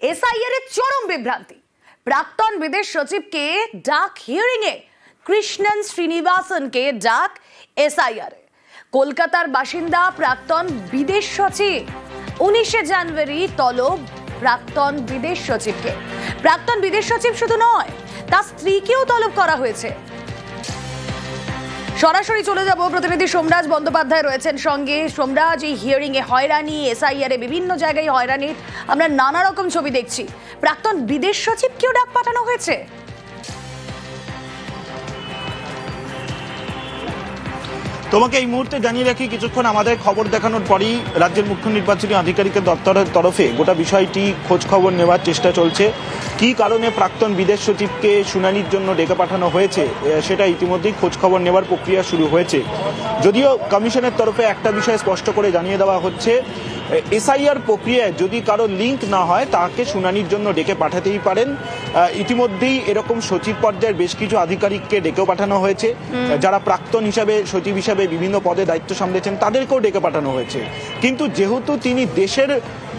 SIR এর চরম বিভ্রান্তি। প্রাক্তন বিদেশ সচিবকে ডাক হিয়ারিং এ, কৃষ্ণন শ্রীনিবাসনকে ডাক এসআইআর এ। কলকাতার বাসিন্দা প্রাক্তন বিদেশ সচিব, 19 জানুয়ারি তলব প্রাক্তন বিদেশ সচিবকে। প্রাক্তন বিদেশ সচিব শুধু নয়, তার স্ত্রীকেও তলব করা হয়েছে। সরাসরি চলে যাব, প্রতিনিধি সোমরাজ বন্দ্যোপাধ্যায় রয়েছেন সঙ্গে। সোমরাজ, এই হিয়ারিং এ হয়রানি, এসআইআর এ বিভিন্ন জায়গায় হয়রানির আমরা নানা রকম ছবি দেখছি। প্রাক্তন বিদেশ সচিবকেও ডাক পাঠানো হয়েছে। তোমাকে এই মুহূর্তে জানিয়ে রাখি, কিছুক্ষণ আমাদের খবর দেখানোর পরই রাজ্যের মুখ্য নির্বাচনী আধিকারিকের দপ্তরের তরফে গোটা বিষয়টি খোঁজ খবর নেওয়ার চেষ্টা চলছে। কি কারণে প্রাক্তন বিদেশ সচিবকে শুনানির জন্য ডেকে পাঠানো হয়েছে সেটা ইতিমধ্যেই খোঁজ খবর নেওয়ার প্রক্রিয়া শুরু হয়েছে। যদিও কমিশনের তরফে একটা বিষয় স্পষ্ট করে জানিয়ে দেওয়া হচ্ছে, এসআইআর প্রক্রিয়ায় যদি কারো লিঙ্ক না হয় তাকে শুনানির জন্য ডেকে পাঠাতেই পারেন। ইতিমধ্যেই এরকম সচিব পর্যায়ের বেশ কিছু আধিকারিককে ডেকেও পাঠানো হয়েছে, যারা প্রাক্তন হিসাবে সচিব হিসাবে বিভিন্ন পদে দায়িত্ব সামলেছেন তাদেরকেও ডেকে পাঠানো হয়েছে। কিন্তু যেহেতু তিনি দেশের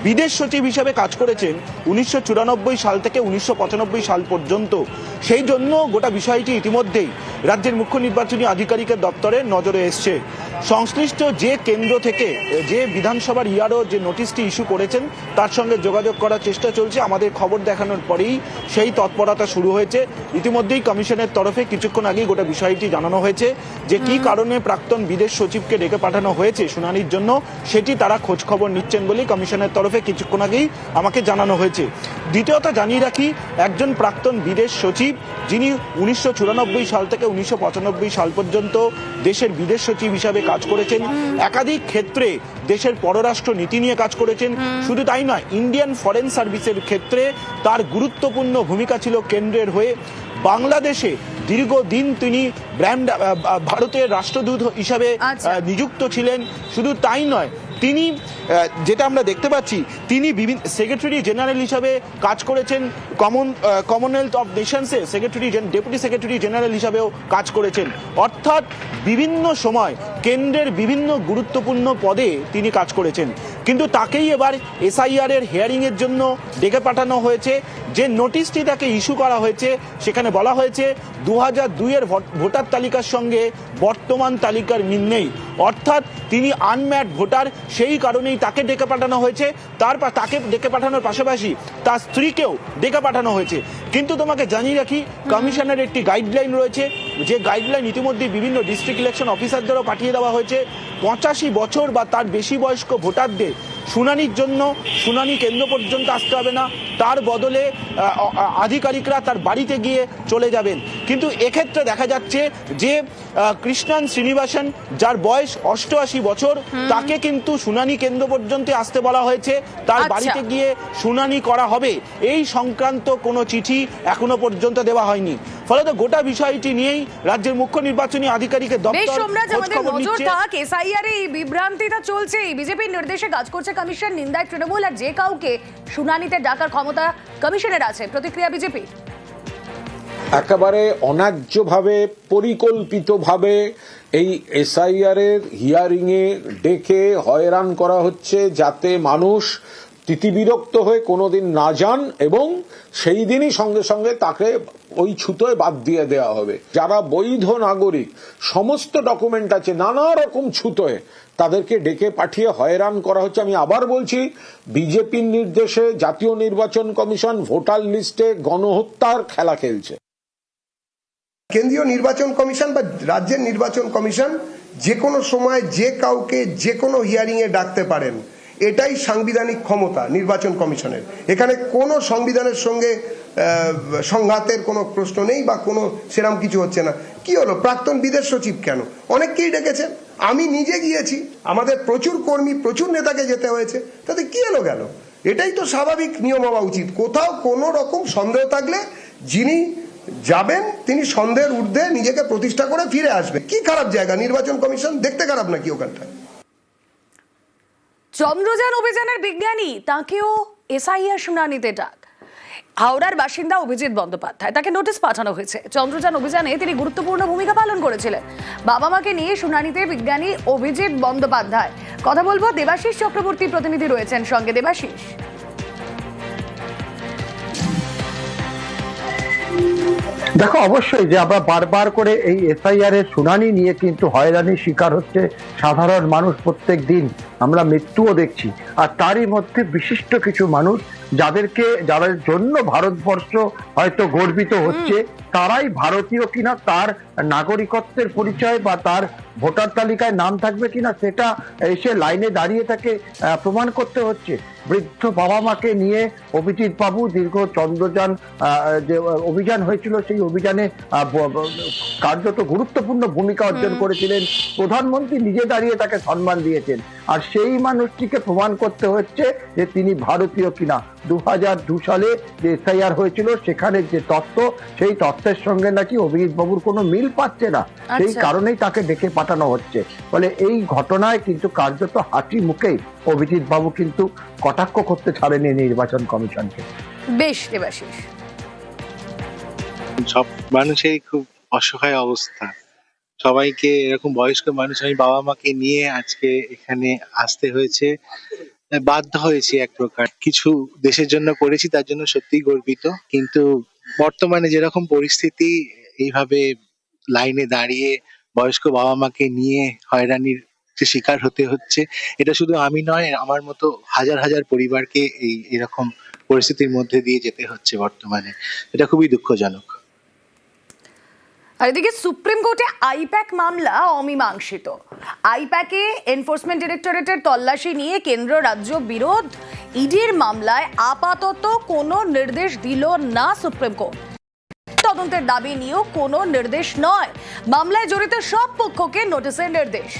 বিদেশ সচিব হিসাবে কাজ করেছেন 1994 সাল থেকে 1995 সাল পর্যন্ত, সেই জন্য গোটা বিষয়টি ইতিমধ্যেই রাজ্যের মুখ্য নির্বাচনী আধিকারিকের দপ্তরের নজরে এসছে। সংশ্লিষ্ট যে কেন্দ্র থেকে যে বিধানসভার ইয়ারও যে নোটিশটি ইস্যু করেছেন তার সঙ্গে যোগাযোগ করার চেষ্টা চলছে। আমাদের খবর দেখানোর পরেই সেই তৎপরতা শুরু হয়েছে। ইতিমধ্যেই কমিশনের তরফে কিছুক্ষণ আগেই গোটা বিষয়টি জানানো হয়েছে যে কি কারণে প্রাক্তন বিদেশ সচিবকে ডেকে পাঠানো হয়েছে শুনানির জন্য, সেটি তারা খোঁজ খবর নিচ্ছেন বলেই কমিশনের তরফে কিছুক্ষণ আগেই আমাকে জানানো হয়েছে। দ্বিতীয়ত জানিয়ে রাখি, একজন প্রাক্তন বিদেশ সচিব যিনি 1994 সাল থেকে 1995 সাল পর্যন্ত দেশের বিদেশ সচিব হিসাবে কাজ করেছেন, একাধিক ক্ষেত্রে দেশের পররাষ্ট্র নীতি নিয়ে কাজ করেছেন। শুধু তাই নয়, ইন্ডিয়ান ফরেন সার্ভিসের ক্ষেত্রে তার গুরুত্বপূর্ণ ভূমিকা ছিল কেন্দ্রের হয়ে। বাংলাদেশে দীর্ঘদিন তিনি ভারতের রাষ্ট্রদূত হিসাবে নিযুক্ত ছিলেন। শুধু তাই নয়, তিনি যেটা আমরা দেখতে পাচ্ছি, তিনি বিভিন্ন সেক্রেটারি জেনারেল হিসাবে কাজ করেছেন। কমনওয়েলথ অফ নেশনসের ডেপুটি সেক্রেটারি জেনারেল হিসাবেও কাজ করেছেন। অর্থাৎ বিভিন্ন সময় কেন্দ্রের বিভিন্ন গুরুত্বপূর্ণ পদে তিনি কাজ করেছেন। কিন্তু তাকেই এবার এসআইআর এর হিয়ারিং এর জন্য ডেকে পাঠানো হয়েছে। যে নোটিশটি তাকে ইস্যু করা হয়েছে সেখানে বলা হয়েছে 2002 এর ভোটার তালিকার সঙ্গে বর্তমান তালিকার মিল নেই, অর্থাৎ তিনি আনম্যাট ভোটার। সেই কারণেই তাকে ডেকে পাঠানো হয়েছে। তাকে ডেকে পাঠানোর পাশাপাশি তার স্ত্রীকেও ডেকে পাঠানো হয়েছে। কিন্তু তোমাকে জানিয়ে রাখি, কমিশনের একটি গাইডলাইন রয়েছে, যে গাইডলাইন ইতিমধ্যে বিভিন্ন ডিস্ট্রিক্ট ইলেকশন অফিসারদেরও পাঠিয়ে দেওয়া হয়েছে। 85 বছর বা তার বেশি বয়স্ক ভোটারদের শুনানির জন্য শুনানি কেন্দ্র পর্যন্ত আসতে হবে না, তার বদলে আধিকারিকরা তার বাড়িতে গিয়ে চলে যাবেন। কিন্তু এক্ষেত্রে দেখা যাচ্ছে যে কৃষ্ণন শ্রীনিবাসন, যার বয়স 88 বছর, তাকে কিন্তু শুনানি কেন্দ্র পর্যন্ত আসতে বলা হয়েছে, তার বাড়িতে গিয়ে শুনানি করা হবে। এই সংক্রান্ত কোনো চিঠি এখনো পর্যন্ত দেওয়া হয়নি। ফলে তো গোটা বিষয়টি নিয়েই রাজ্যের মুখ্য নির্বাচনী আধিকারিকের দপ্তর খবর নিচ্ছে। এসআইআর এই বিভ্রান্তিটা চলছে, বিজেপির নির্দেশে কাজ করছে কমিশন, নিন্দায় তৃণমূল, আর যে কাউকে শুনানিতে ডাকার ক্ষমতা কমিশনের আছে। প্রতিক্রিয়া বিজেপি? একেবারে অন্যায্যভাবে পরিকল্পিতভাবে এই এসআইআর এর হিয়ারিং এ ডেকে হয়রান করা হচ্ছে, যাতে মানুষ তিতিবিরক্ত হয়ে কোনোদিন না যান এবং সেই দিনই সঙ্গে সঙ্গে তাকে ওই ছুতোয় বাদ দিয়ে দেওয়া হবে। যারা বৈধ নাগরিক, সমস্ত ডকুমেন্ট আছে, নানা রকম ছুতোয় তাদেরকে ডেকে পাঠিয়ে হয়রান করা হচ্ছে। আমি আবার বলছি, বিজেপির নির্দেশে জাতীয় নির্বাচন কমিশন ভোটার লিস্টে গণহত্যার খেলা খেলছে। কেন্দ্রীয় নির্বাচন কমিশন বা রাজ্যের নির্বাচন কমিশন যে কোনো সময় যে কাউকে যে কোনো হিয়ারিং এ ডাকতে পারেন, এটাই সাংবিধানিক ক্ষমতা নির্বাচন কমিশনের। এখানে কোনো সংবিধানের সঙ্গে সংঘাতের কোনো প্রশ্ন নেই বা কোনো সেরকম কিছু হচ্ছে না। কি হলো, প্রাক্তন বিদেশ সচিব কেন? অনেককেই ডেকেছেন, আমি নিজে গিয়েছি, আমাদের প্রচুর কর্মী প্রচুর নেতাকে যেতে হয়েছে, তাতে কি হলো গেল? এটাই তো স্বাভাবিক নিয়ম হওয়া উচিত। কোথাও কোনো রকম সন্দেহ থাকলে যিনি যাবেন তিনি সন্দেহের ঊর্ধ্বে নিজেকে প্রতিষ্ঠা করে ফিরে আসবে। কি খারাপ জায়গা নির্বাচন কমিশন? দেখতে খারাপ নাকি ওখানটা? চন্দ্রযান অভিযানের বিজ্ঞানী, তাকেও এসআইআর শুনানিতে ডাক। হাওড়ার বাসিন্দা অভিজিৎ বন্দ্যোপাধ্যায়, তাকে নোটিশ পাঠানো হয়েছে। চন্দ্রযান অভিযানে তিনি গুরুত্বপূর্ণ ভূমিকা পালন করেছিলেন। বাবা মাকে নিয়ে শুনানিতে বিজ্ঞানী অভিজিৎ বন্দ্যোপাধ্যায়। কথা বলবো, দেবাশিস চক্রবর্তী প্রতিনিধি রয়েছেন সঙ্গে। দেবাশিস, দেখো, অবশ্যই যে আমরা বারবার করে এই এসআইআর এর শুনানি নিয়ে কিন্তু হয়রানির শিকার হচ্ছে সাধারণ মানুষ প্রত্যেক দিন। আমরা মৃত্যুও দেখছি, আর তারই মধ্যে বিশিষ্ট কিছু মানুষ যাদের জন্য ভারতবর্ষ হয়তো গর্বিত হচ্ছে, তারাই ভারতীয় কিনা, তার নাগরিকত্বের পরিচয় বা তার ভোটার তালিকায় নাম থাকবে কিনা সেটা এসে লাইনে দাঁড়িয়ে থাকে প্রমাণ করতে হচ্ছে। বৃদ্ধ বাবা মাকে নিয়ে অভিজিৎ বাবু দীর্ঘ চন্দ্রযান যে অভিযান হয়েছিল, সেই অভিযানে কার্যত গুরুত্বপূর্ণ ভূমিকা অর্জন করেছিলেন। প্রধানমন্ত্রী নিজে দাঁড়িয়ে তাকে সম্মান দিয়েছেন, আর সেই মানুষটিকে প্রমাণ করতে হচ্ছে যে তিনি ভারতীয় কিনা। 2002 সালে যে এসআইআর হয়েছিল, সেখানে যে তথ্য, সেই তথ্যের সঙ্গে নাকি অভিজিৎ বাবুর কোনো মিল পাচ্ছে না, সেই কারণেই তাকে ডেকে পাঠানো হচ্ছে। ফলে এই ঘটনায় কিন্তু কার্যত হাসি মুখেই অভিজিৎ বাবু কিন্তু কটাক্ষ করতে ছাড়েনি নির্বাচন কমিশনকে। বেশ দেবাশিস, সব মানুষেরই খুব অসহায় অবস্থা। সবাইকে এরকম বয়স্ক মানুষ, আমি বাবা মাকে নিয়ে আজকে এখানে আসতে হয়েছে, বাধ্য হয়েছি এক প্রকার। কিছু দেশের জন্য করেছি, তার জন্য সত্যিই গর্বিত। কিন্তু বর্তমানে যেরকম পরিস্থিতি, এইভাবে লাইনে দাঁড়িয়ে বয়স্ক বাবা মাকে নিয়ে হয়রানির যে শিকার হতে হচ্ছে, এটা শুধু আমি নয়, আমার মতো হাজার হাজার পরিবারকে এরকম পরিস্থিতির মধ্যে দিয়ে যেতে হচ্ছে বর্তমানে। এটা খুবই দুঃখজনক। আর এদিকে সুপ্রিম কোর্টে আইপ্যাক মামলা অমীমাংসিত। আইপ্যাকে এনফোর্সমেন্ট ডিরেক্টরেটের তল্লাশি নিয়ে কেন্দ্র রাজ্য বিরোধ। ইডির মামলায় আপাতত কোনো নির্দেশ দিল না সুপ্রিম কোর্ট। তদন্তের দাবি নিয়েও কোনো নির্দেশ নয়, মামলায় জড়িত সব পক্ষকে নোটিশের নির্দেশ।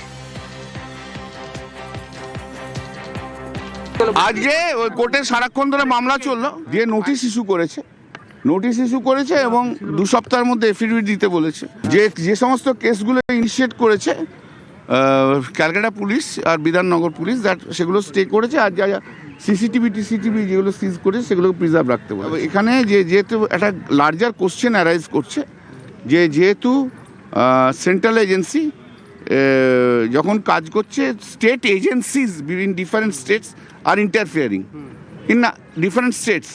আজকে ওই কোর্টে সারাক্ষণ ধরে মামলা চললো, দিয়ে নোটিশ ইস্যু করেছে এবং 2 সপ্তাহের মধ্যে এফিডেভিট দিতে বলেছে। যে সমস্ত কেসগুলো ইনিশিয়েট করেছে ক্যালকাটা পুলিশ আর বিধাননগর পুলিশ, সেগুলো স্টে করেছে। আর যা সিসিটিভি যেগুলো সিজ করেছে সেগুলোকে প্রিজার্ভ রাখতে বলে। এখানে যেহেতু একটা লার্জার কোশ্চেন অ্যারাইজ করছে, যেহেতু সেন্ট্রাল এজেন্সি যখন কাজ করছে, state agencies in different states আর ইন্টারফিয়ারিং ইন ডিফারেন্ট স্টেটস,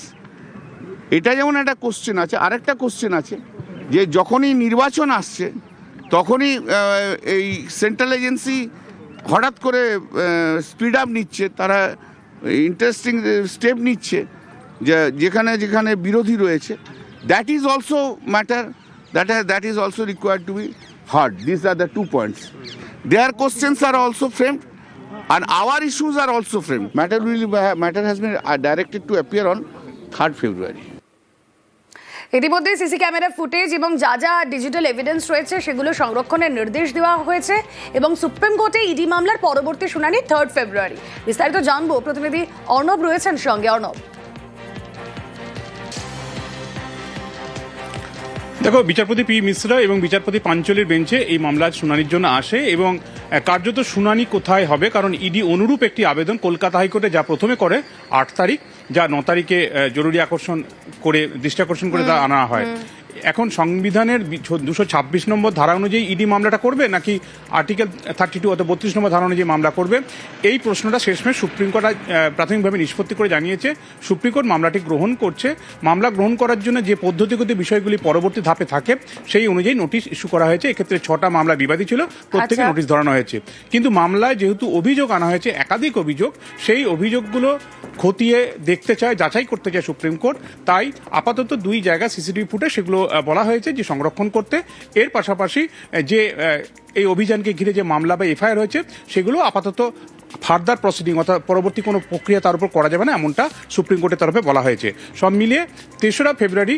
এটা যেমন একটা কোশ্চেন আছে। আরেকটা কোশ্চেন আছে যে যখনই নির্বাচন আসছে, তখনই এই সেন্ট্রাল এজেন্সি হঠাৎ করে স্পিড আপ নিচ্ছে, তারা ইন্টারেস্টিং স্টেপ নিচ্ছে যেখানে বিরোধী রয়েছে। That is also matter, that is also required to be hard. This are the 2 points. Their questions are also framed and our issues are also framed. Matter has been directed to appear on 3rd February. ইতিমধ্যে CC camera footage এবং যা যা digital evidence রয়েছে সেগুলো সংরক্ষণের নির্দেশ দেওয়া হয়েছে এবং সুপ্রিম কোর্টে ইডি মামলার পরবর্তী শুনানি 3rd ফেব্রুয়ারি। বিস্তারিত জানবো, প্রতিনিধি অর্ণব রয়েছেন সঙ্গে। অর্ণব, দেখো, বিচারপতি পি মিশ্রা এবং বিচারপতি পাঞ্চলির বেঞ্চে এই মামলার শুনানির জন্য আসে এবং কার্যত শুনানি কোথায় হবে, কারণ ইডি অনুরূপ একটি আবেদন কলকাতা হাইকোর্টে যা প্রথমে করে 8 তারিখ, যা 9 তারিখে জরুরি দৃষ্টি আকর্ষণ করে তা আনা হয়। এখন সংবিধানের 226 নম্বর ধারা অনুযায়ী ইডি মামলাটা করবে নাকি আর্টিকেল 32 অর্থাৎ 32 নম্বর ধারা অনুযায়ী মামলা করবে, এই প্রশ্নটা শেষমেশ সুপ্রিম কোর্ট প্রাথমিকভাবে নিষ্পত্তি করে জানিয়েছে সুপ্রিম কোর্ট মামলাটি গ্রহণ করছে। মামলা গ্রহণ করার জন্য যে পদ্ধতিগত বিষয়গুলি পরবর্তী ধাপে থাকে সেই অনুযায়ী নোটিশ ইস্যু করা হয়েছে। এক্ষেত্রে 6টা মামলা বিবাদী ছিল, প্রত্যেকে নোটিশ ধরানো হয়েছে। কিন্তু মামলায় যেহেতু অভিযোগ আনা হয়েছে, একাধিক অভিযোগ, সেই অভিযোগগুলো খতিয়ে দেখতে চায়, যাচাই করতে চায় সুপ্রিম কোর্ট। তাই আপাতত 2 জায়গা সিসিটিভি ফুটে সেগুলো বলা হয়েছে যে সংরক্ষণ করতে। এর পাশাপাশি যে এই অভিযানকে ঘিরে যে মামলা বা এফআইআর হয়েছে সেগুলো আপাতত ফার্দার প্রসিডিং অর্থাৎ পরবর্তী কোনো প্রক্রিয়া তার উপর করা যাবে না, এমনটা সুপ্রিম কোর্টের তরফে বলা হয়েছে। সব মিলিয়ে 3রা ফেব্রুয়ারি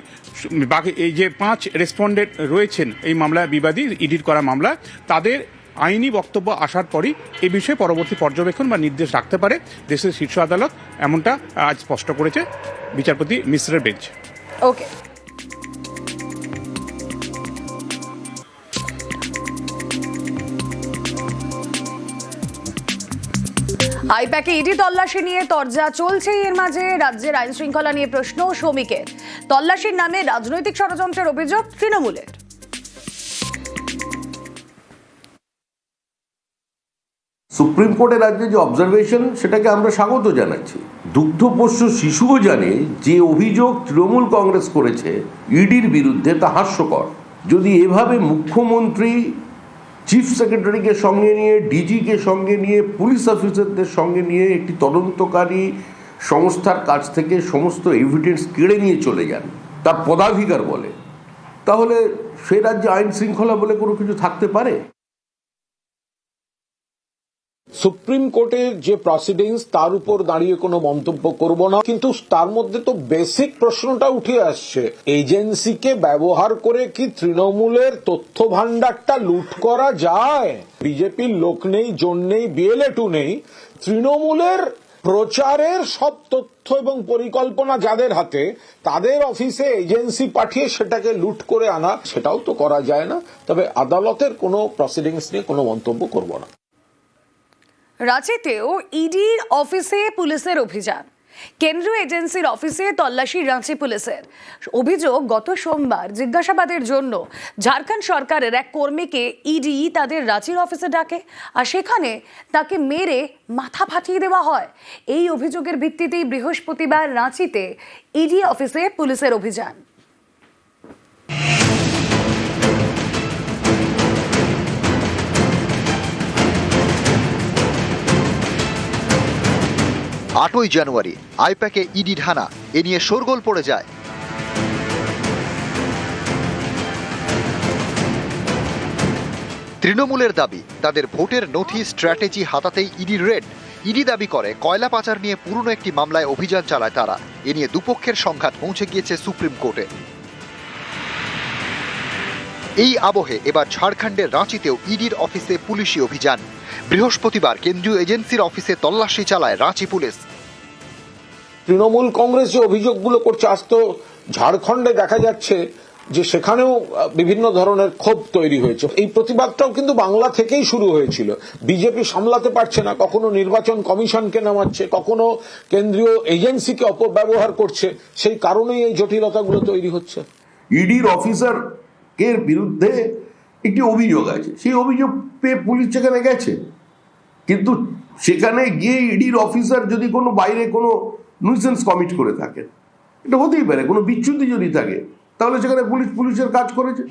বাকি এই যে 5 রেসপন্ডেন্ট রয়েছেন এই মামলা বিবাদী ইডির করা মামলা, তাদের আইনি বক্তব্য আসার পরই এই বিষয়ে পরবর্তী পর্যবেক্ষণ বা নির্দেশ রাখতে পারে দেশের শীর্ষ আদালত, এমনটা আজ স্পষ্ট করেছে বিচারপতি মিশ্রের বেঞ্চ। ওকে, আইপ্যাকে ইডি তল্লাশি নিয়ে তরজা চলছে। এর মাঝে রাজ্যের আইন শৃঙ্খলা নিয়ে প্রশ্ন শ্রমিকের। তল্লাশির নামে রাজনৈতিক ষড়যন্ত্রের অভিযোগ তৃণমূলের। সুপ্রিম কোর্টের রাজ্যে যে অবজারভেশন সেটাকে আমরা স্বাগত জানাচ্ছি। দুগ্ধপোষ্য শিশুও জানে যে অভিযোগ তৃণমূল কংগ্রেস করেছে ইডির বিরুদ্ধে তা হাস্যকর। যদি এভাবে মুখ্যমন্ত্রী চিফ সেক্রেটারিকে সঙ্গে নিয়ে, ডিজিকে সঙ্গে নিয়ে, পুলিশ অফিসারদের সঙ্গে নিয়ে একটি তদন্তকারী সংস্থার কাছ থেকে সমস্ত এভিডেন্স কেড়ে নিয়ে চলে যান তার পদাধিকার বলে, তাহলে সে রাজ্যে আইন শৃঙ্খলা বলে কোনো কিছু থাকতে পারে? সুপ্রিম কোর্টের যে প্রসিডিংস তার উপর দাঁড়িয়ে কোনো মন্তব্য করব না, কিন্তু তার মধ্যে তো বেসিক প্রশ্নটা উঠে আসছে, এজেন্সিকে ব্যবহার করে কি তৃণমূলের তথ্য ভান্ডারটা লুট করা যায়? বিজেপির লোক নেই, জন নেই, বিএলএ2 নেই, তৃণমূলের প্রচারের সব তথ্য এবং পরিকল্পনা যাদের হাতে, তাদের অফিসে এজেন্সি পাঠিয়ে সেটাকে লুট করে আনা, সেটাও তো করা যায় না। তবে আদালতের কোনো প্রসিডিংস নিয়ে কোনো মন্তব্য করব না। রাঁচিতেও ইডির অফিসে পুলিশের অভিযান, কেন্দ্রীয় এজেন্সির অফিসে তল্লাশি রাঁচি পুলিশের। অভিযোগ, গত সোমবার জিজ্ঞাসাবাদের জন্য ঝাড়খণ্ড সরকারের এক কর্মীকে ইডি তাদের রাঁচির অফিসে ডাকে, আর সেখানে তাকে মেরে মাথা ফাটিয়ে দেওয়া হয়। এই অভিযোগের ভিত্তিতেই বৃহস্পতিবার রাঁচিতে ইডি অফিসে পুলিশের অভিযান। 8ই জানুয়ারি আইপ্যাকে ইডি ঢানা, এ নিয়ে শোরগোল পড়ে যায়। তৃণমূলের দাবি, তাদের ভোটের নথি স্ট্র্যাটেজি হাতাতেই ইডির রেড। ইডি দাবি করে কয়লা পাচার নিয়ে পুরনো একটি মামলায় অভিযান চালায় তারা। এ নিয়ে দুপক্ষের সংঘাত পৌঁছে গিয়েছে সুপ্রিম কোর্টে। এই আবহে এবার ঝাড়খণ্ডের রাঁচিতেও ইডির অফিসে পুলিশি অভিযান। বৃহস্পতিবার কেন্দ্রীয় এজেন্সির অফিসে তল্লাশি চালায় রাঁচি পুলিশ। তৃণমূল কংগ্রেস যে অভিযোগগুলো করছে, আজ তো ঝাড়খণ্ডে দেখা যাচ্ছে যে সেখানেও বিভিন্ন ধরনের ক্ষোভ তৈরি হয়েছে। এই প্রতিবাদটাও কিন্তু বাংলা থেকেই শুরু হয়েছিল। বিজেপি সামলাতে পারছে না, কখনো নির্বাচন কমিশনকে নামাচ্ছে, কখনো কেন্দ্রীয় এজেন্সিকে অপব্যবহার করছে, সেই কারণেই এই জটিলতাগুলো তৈরি হচ্ছে। ইডির অফিসার এর বিরুদ্ধে একটি অভিযোগ আছে, সেই অভিযোগ পেয়ে পুলিশ সেখানে গেছে, কিন্তু সেখানে গিয়ে ইডির অফিসার যদি কোনো বাইরে কোনো নুইসেন্স কমিট করে থাকে, এটা হতেই পারে, কোনো বিচ্যুতি যদি থাকে, তাহলে সেখানে পুলিশের কাজ করেছে।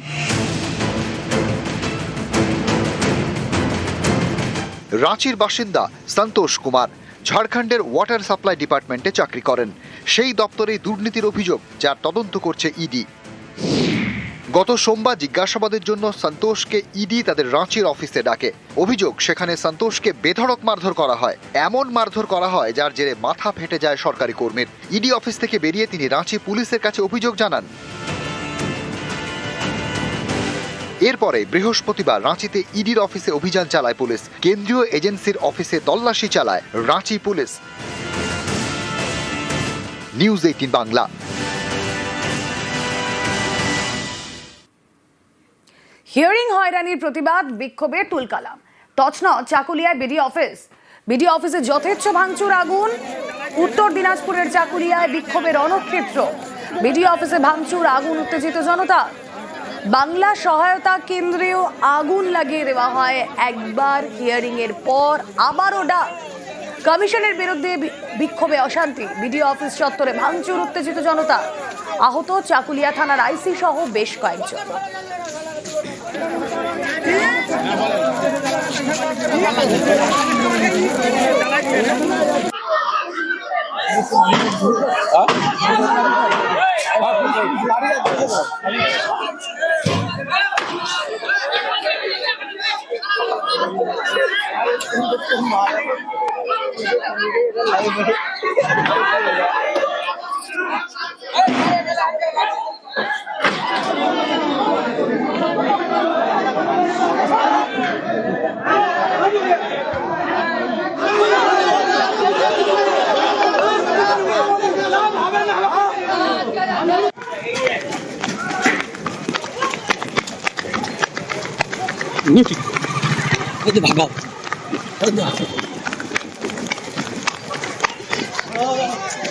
রাঁচির বাসিন্দা সন্তোষ কুমার ঝাড়খণ্ডের ওয়াটার সাপ্লাই ডিপার্টমেন্টে চাকরি করেন। সেই দপ্তরে দুর্নীতির অভিযোগ, যার তদন্ত করছে ইডি। গত সোমবার জিজ্ঞাসাবাদের জন্য সন্তোষকে ইডি তাদের রাঁচির অফিসে ডাকে। অভিযোগ, সেখানে সন্তোষকে বেধড়ক মারধর করা হয়। এমন মারধর করা হয় যার জেরে মাথা ফেটে যায় সরকারি কর্মীর। ইডি অফিস থেকে বেরিয়ে তিনি রাঁচি পুলিশের কাছে অভিযোগ জানান। এরপরে বৃহস্পতিবার রাঁচিতে ইডির অফিসে অভিযান চালায় পুলিশ। কেন্দ্রীয় এজেন্সির অফিসে তল্লাশি চালায় Ranchi police. News 18 Bangla. Hearing হয়রানির প্রতিবাদ, বিক্ষোভে তুলকালাম। তছনছ চাকুলিয়ায় বিডি অফিসে যথেচ্ছ ভাঙচুর, আগুন। উত্তর দিনাজপুরের চাকুলিয়ায় বিক্ষোভের রণক্ষেত্র। বিডি অফিসে ভাঙচুর, আগুন, উত্তেজিত জনতা। বাংলা সহায়তা কেন্দ্রেও আগুন লাগিয়ে দেওয়া হয়। একবার হিয়ারিং এর পর আবারও ডাক। কমিশনের বিরুদ্ধে বিক্ষোভে অশান্তি। বিডি অফিস চত্বরে ভাঙচুর, উত্তেজিত জনতা। আহত চাকুলিয়া থানার আইসি সহ বেশ কয়েকজন।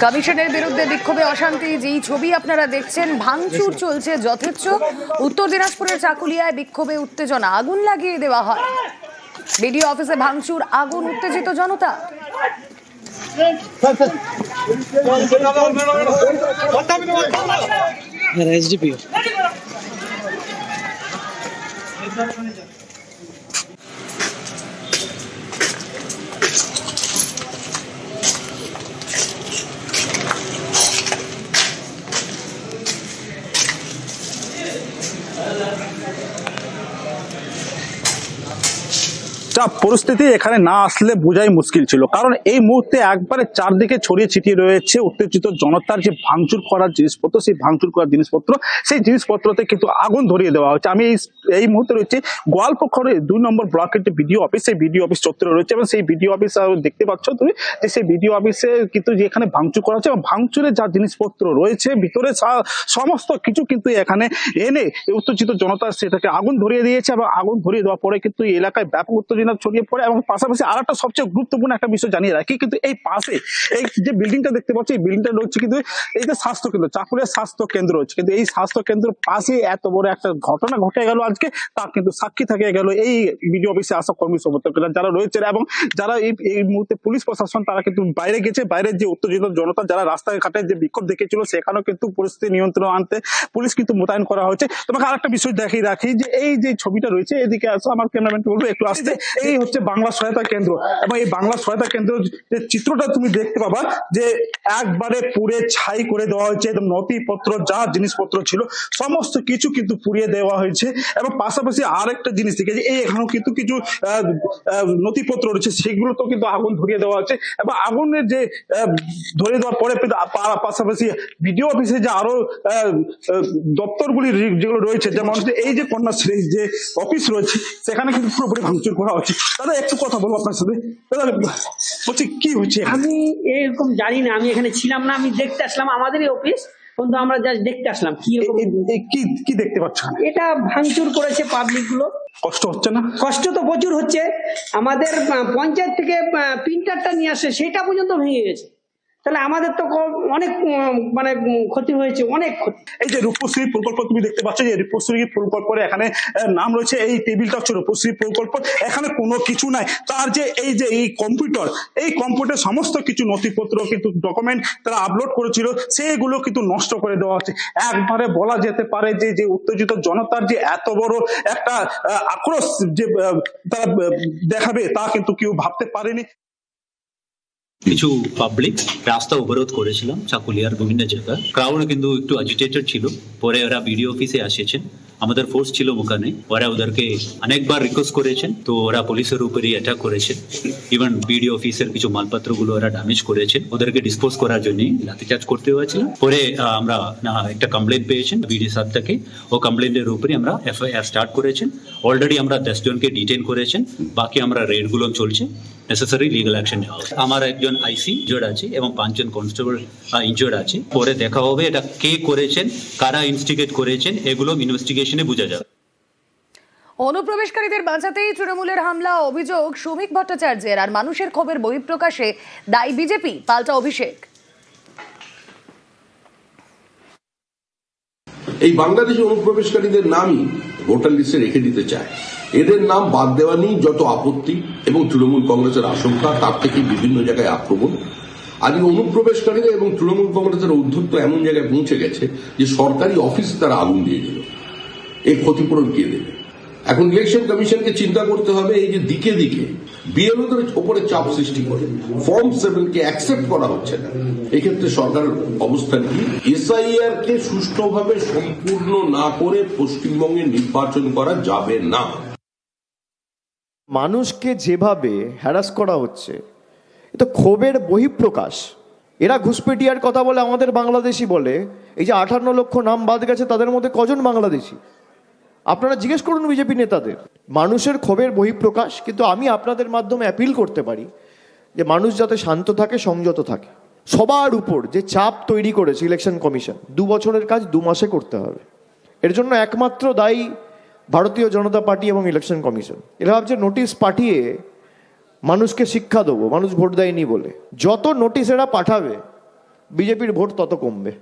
কমিশনের বিরুদ্ধে বিক্ষোভে অশান্তি, যেই ছবি আপনারা দেখছেন, ভাঙচুর চলছে যথেচ্ছ। উত্তর দিনাজপুরের চাকুলিয়ায় বিক্ষোভে উত্তেজনা, আগুন লাগিয়ে দেওয়া হয়। বিডিও অফিসে ভাঙচুর, আগুন, উত্তেজিত জনতা। পরিস্থিতি এখানে না আসলে বোঝাই মুশকিল ছিল, কারণ এই মুহূর্তে একবারে চারদিকে ছড়িয়ে ছিটিয়ে রয়েছে উত্তেজিত জনতার যে ভাঙচুর করার জিনিসপত্র, সেই ভাঙচুর করার জিনিসপত্র, সেই জিনিসপত্রতে কিন্তু আগুন ধরিয়ে দেওয়া হচ্ছে। আমি এই মুহূর্তে রয়েছে গোয়ালপুকুরে 2 নম্বর ব্লকের যে বিডিও অফিস, সেই বিডিও অফিস চত্বরে রয়েছে এবং সেই বিডিও অফিস দেখতে পাচ্ছ তুমি যে সেই বিডিও অফিসে কিন্তু যেখানে ভাঙচুর করা হচ্ছে এবং ভাঙচুরে যা জিনিসপত্র রয়েছে ভিতরে সমস্ত কিছু কিন্তু এখানে এনে উত্তেজিত জনতা সেটাকে আগুন ধরিয়ে দিয়েছে এবং আগুন ধরিয়ে দেওয়ার পরে কিন্তু এই এলাকায় ব্যাপক উত্তেজনা ছড়িয়ে পড়ে। এবং পাশাপাশি আর একটা সবচেয়ে গুরুত্বপূর্ণ একটা বিষয় জানিয়ে রাখি, কিন্তু এই পাশে এই যে বিল্ডিংটা দেখতে পাচ্ছি, এই বিল্ডিংটা রয়েছে কিন্তু এই যে স্বাস্থ্য কেন্দ্র, চাকুলিয়া স্বাস্থ্য কেন্দ্র রয়েছে, কিন্তু এই স্বাস্থ্য কেন্দ্রের পাশে এত বড় একটা ঘটনা ঘটে গেল আজকে, তার কিন্তু সাক্ষী থাকে গেল এই বিডিও অফিসে আসা কর্মী সমর্থকরা যারা রয়েছে এবং যারা এই মুহূর্তে পুলিশ প্রশাসন তারা কিন্তু বাইরে গেছে। বাইরের যে উত্তেজিত জনতা যারা রাস্তায় ঘাটে যে বিক্ষোভ দেখেছিল সেখানেও কিন্তু পরিস্থিতি নিয়ন্ত্রণ আনতে পুলিশ কিন্তু মোতায়েন করা হয়েছে। তোমাকে আরেকটা বিষয় দেখিয়ে রাখি যে এই যে ছবিটা রয়েছে, এদিকে আসো, আমার ক্যামেরাম্যানকে বলবো একটু আসতে। এই হচ্ছে বাংলা সহায়তা কেন্দ্র এবং এই বাংলা সহায়তা কেন্দ্র যে চিত্রটা তুমি দেখতে পাবা যে একবারে পুড়ে ছাই করে দেওয়া হয়েছে, একদম নথিপত্র যা জিনিসপত্র ছিল সমস্ত কিছু কিন্তু পুড়িয়ে দেওয়া হয়েছে। এবং পাশাপাশি আরেকটা জিনিস দেখেছি, এই এখানেও কিন্তু কিছু নথিপত্র রয়েছে সেগুলো তো কিন্তু আগুন ধরিয়ে দেওয়া হচ্ছে এবং আগুনের যে ধরিয়ে দেওয়ার পরে পাশাপাশি বিডিও অফিসে যে আরো দপ্তরগুলি যেগুলো রয়েছে, যেমন এই যে কন্যাশ্রী যে অফিস রয়েছে সেখানে কিন্তু পুরোপুরি ভাঙচুর করা হচ্ছে। দাদা একটু কথা বলবো আপনার সাথে। দাদা বলছি কি হচ্ছে? আমি এরকম জানি না, আমি এখানে ছিলাম না, আমি দেখতে আসলাম আমাদেরই অফিস, কিন্তু আমরা জাস্ট দেখতে আসলাম কি দেখতে পাচ্ছ? এটা ভাঙচুর করেছে পাবলিক গুলো। কষ্ট হচ্ছে না? কষ্ট তো প্রচুর হচ্ছে। আমাদের পঞ্চায়েত থেকে প্রিন্টারটা নিয়ে আসে, সেটা পর্যন্ত ভেঙে গেছে। তাহলে আমাদের তো অনেক মানে ক্ষতি হয়েছে, অনেক ক্ষতি। এই যে রূপশ্রী প্রকল্প তুমি দেখতে পাচ্ছ, যে রূপশ্রী প্রকল্পের এখানে নাম রয়েছে, এই টেবিলটা হচ্ছে রূপশ্রী প্রকল্প, এখানে কোনো কিছু নাই। তার যে এই কম্পিউটার সমস্ত কিছু নথিপত্র কিন্তু ডকুমেন্ট তারা আপলোড করেছিল সেগুলো কিন্তু নষ্ট করে দেওয়া হচ্ছে। একবারে বলা যেতে পারে যে উত্তেজিত জনতার যে এত বড় একটা আক্রোশ যে তারা দেখাবে তা কিন্তু কেউ ভাবতে পারেনি। কিছু পাবলিক রাস্তা অবরোধ করেছিলাম চাকুলিয়ার বিভিন্ন জায়গায়। ক্রাউড কিন্তু একটু অ্যাজিটেটেড ছিল। পরে ওরা বিডিও অফিসে আসেছেন, আমাদের ফোর্স ছিল ওখানে, ওরা ওদেরকে অনেকবার রিকোয়েস্ট করেছেন, তো ওরা পুলিশের উপরই অ্যাটাক করেছেন। ইভেন বিডিও অফিসের কিছু মালপত্রগুলো ওরা ড্যামেজ করেছেন, ওদেরকে ডিসপোজ করার জন্য লাঠিচার্জ করতে হয়েছিল। পরে আমরা একটা কমপ্লেন পেয়েছেন বিডি সাহেব থেকে, ও কমপ্লেনের উপরে আমরা এফআইআর স্টার্ট করেছেন। অলরেডি আমরা 10 জনকে ডিটেইন করেছেন, বাকি আমরা রেডগুলো চলছে, নেসেসারি লিগাল অ্যাকশন নেওয়া হবে। আমার একজন আইসি ইনজয়ার্ড আছে এবং 5 জন কনস্টেবল ইনজয়ার্ড আছে। পরে দেখা হবে এটা কে করেছেন, কারা ইনস্টিগেট করেছেন, এগুলো ইনভেস্টিগেশনে বোঝা যাবে। অনুপ্রবেশকারীদের বাঁচাতেই তৃণমূলের হামলা, অভিযোগ শ্রমিক ভট্টাচার্যের। আর মানুষের ক্ষোভের বহিঃপ্রকাশে দায়ী বিজেপি, পাল্টা অভিষেক। এই বাংলাদেশি অনুপ্রবেশকারীদের নামই ভোটার লিস্টে রেখে দিতে চায়। এদের নাম বাদ দেওয়া নিয়ে যত আপত্তি এবং তৃণমূল কংগ্রেসের আশঙ্কা, তার থেকে বিভিন্ন জায়গায় আক্রমণ। আজ অনুপ্রবেশকারীরা এবং তৃণমূল কংগ্রেসের ঔদ্ধত্য এমন জায়গায় পৌঁছে গেছে যে সরকারি অফিসে তারা আগুন দিয়ে দিল। এই ক্ষতিপূরণ কে দেবে? এখন ইলেকশন কমিশনকে চিন্তা করতে হবে, এই যে দিকে দিকে বিএলওদের উপরে চাপ সৃষ্টি করে ফর্ম 7কে অ্যাকসেপ্ট করা হচ্ছে না, এক্ষেত্রে সরকারের অবস্থান কি? এসআইআর কে সুষ্ঠুভাবে সম্পূর্ণ না করে পশ্চিমবঙ্গে নির্বাচন করা যাবে না। মানুষকে যেভাবে হ্যারাস করা হচ্ছে, এটা ক্ষোভের বহিঃপ্রকাশ। এরা ঘুষপেটিয়ার কথা বলে, আমাদের বাংলাদেশি বলে। এই যে 58 লক্ষ নাম বাদ গেছে, তাদের মধ্যে কজন বাংলাদেশি? আপনারা জিজ্ঞেস করুন বিজেপি নেতাদের। মানুষের ক্ষোভের বহিঃপ্রকাশ। কিন্তু আমি আপনাদের মাধ্যমে অ্যাপিল করতে পারি যে মানুষ যাতে শান্ত থাকে, সংযত থাকে। সবার উপর যে চাপ তৈরি করেছে ইলেকশন কমিশন, 2 বছরের কাজ 2 মাসে করতে হবে। এর জন্য একমাত্র দায়ী ভারতীয় জনতা পার্টি এবং ইলেকশন কমিশন। এরা ভাবছে নোটিশ পাঠিয়ে মানুষকে শিক্ষা দেবো, মানুষ ভোট দেয়নি বলে। যত নোটিশ এরা পাঠাবে বিজেপির ভোট তত কমবে।